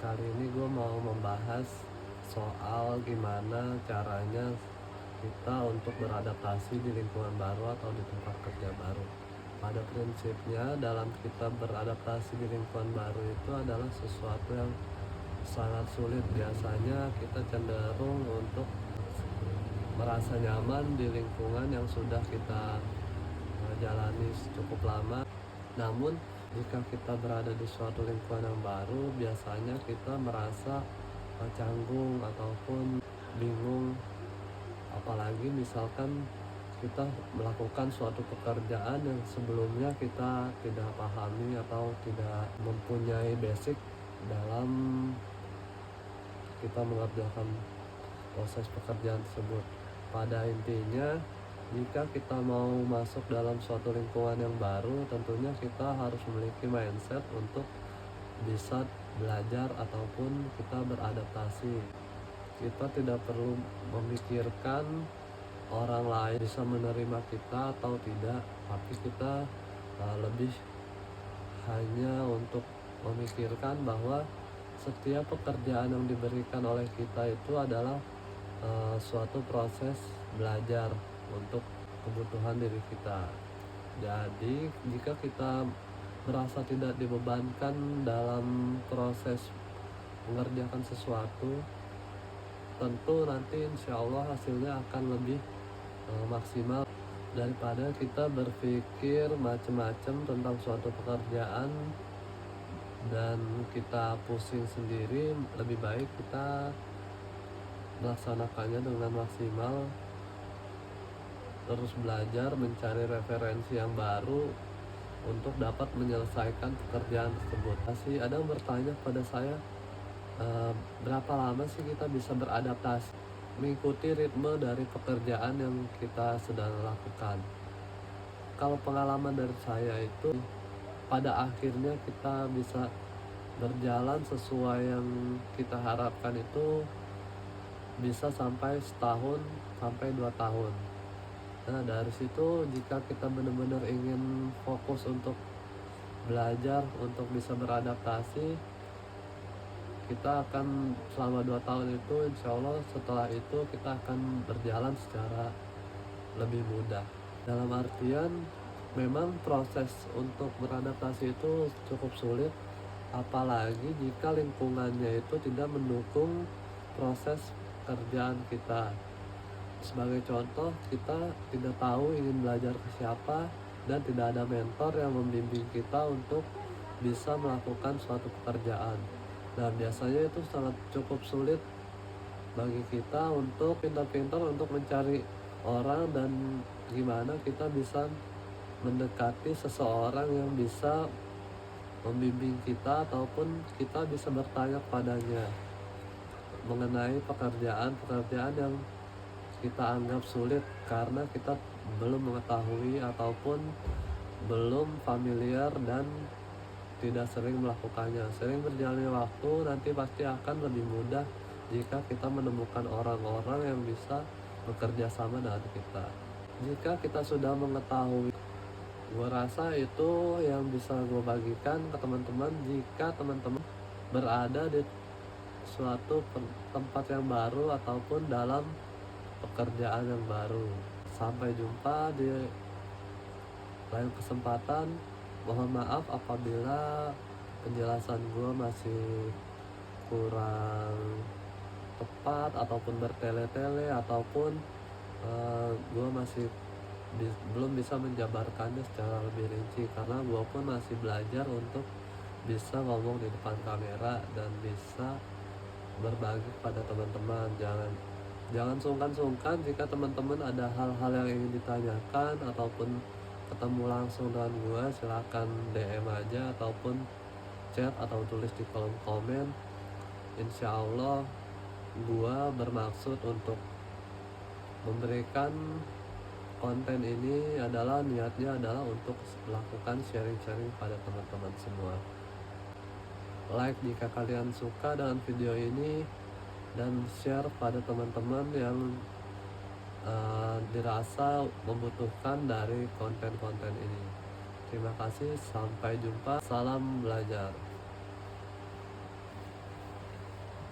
Kali ini gue mau membahas soal gimana caranya kita untuk beradaptasi di lingkungan baru atau di tempat kerja baru. Pada prinsipnya dalam kita beradaptasi di lingkungan baru itu adalah sesuatu yang sangat sulit. Biasanya kita cenderung untuk merasa nyaman di lingkungan yang sudah kita jalani cukup lama. Namun jika kita berada di suatu lingkungan yang baru, biasanya kita merasa canggung ataupun bingung, apalagi misalkan kita melakukan suatu pekerjaan yang sebelumnya kita tidak pahami atau tidak mempunyai basic dalam kita mengerjakan proses pekerjaan tersebut. Pada intinya, jika kita mau masuk dalam suatu lingkungan yang baru, tentunya kita harus memiliki mindset untuk bisa belajar ataupun kita beradaptasi. Kita tidak perlu memikirkan orang lain bisa menerima kita atau tidak, tapi kita lebih hanya untuk memikirkan bahwa setiap pekerjaan yang diberikan oleh kita itu adalah suatu proses belajar untuk kebutuhan diri kita. Jadi jika kita merasa tidak dibebankan dalam proses mengerjakan sesuatu, tentu nanti insya Allah hasilnya akan lebih maksimal daripada kita berpikir macam-macam tentang suatu pekerjaan dan kita pusing sendiri. Lebih baik kita melaksanakannya dengan maksimal, terus belajar mencari referensi yang baru untuk dapat menyelesaikan pekerjaan tersebut. Masih ada yang bertanya pada saya, berapa lama sih kita bisa beradaptasi mengikuti ritme dari pekerjaan yang kita sedang lakukan. Kalau pengalaman dari saya itu, pada akhirnya kita bisa berjalan sesuai yang kita harapkan itu bisa sampai setahun sampai 2 tahun. Nah dari situ jika kita benar-benar ingin fokus untuk belajar untuk bisa beradaptasi, kita akan selama 2 tahun itu insya Allah setelah itu kita akan berjalan secara lebih mudah. Dalam artian memang proses untuk beradaptasi itu cukup sulit, apalagi jika lingkungannya itu tidak mendukung proses kerjaan kita. Sebagai contoh, kita tidak tahu ingin belajar ke siapa dan tidak ada mentor yang membimbing kita untuk bisa melakukan suatu pekerjaan. Dan biasanya itu sangat cukup sulit bagi kita untuk pintar-pintar untuk mencari orang dan gimana kita bisa mendekati seseorang yang bisa membimbing kita ataupun kita bisa bertanya kepadanya mengenai pekerjaan yang kita anggap sulit karena kita belum mengetahui ataupun belum familiar dan tidak sering melakukannya. Sering berjalannya waktu nanti pasti akan lebih mudah jika kita menemukan orang-orang yang bisa bekerja sama dengan kita. Jika kita sudah mengetahui, gue rasa itu yang bisa gue bagikan ke teman-teman. Jika teman-teman berada di suatu tempat yang baru ataupun dalam pekerjaan yang baru. Sampai jumpa di lain kesempatan. Mohon maaf apabila penjelasan gue masih kurang tepat ataupun bertele-tele ataupun gue masih belum bisa menjabarkannya secara lebih rinci, karena gue pun masih belajar untuk bisa ngomong di depan kamera dan bisa berbagi kepada teman-teman. Jangan sungkan-sungkan jika teman-teman ada hal-hal yang ingin ditanyakan ataupun ketemu langsung dengan gue, silakan DM aja ataupun chat atau tulis di kolom komen. Insya Allah gue bermaksud untuk memberikan konten ini niatnya adalah untuk melakukan sharing-sharing pada teman-teman semua. Like jika kalian suka dengan video ini dan share pada teman-teman yang dirasa membutuhkan dari konten-konten ini. Terima kasih, sampai jumpa, salam belajar.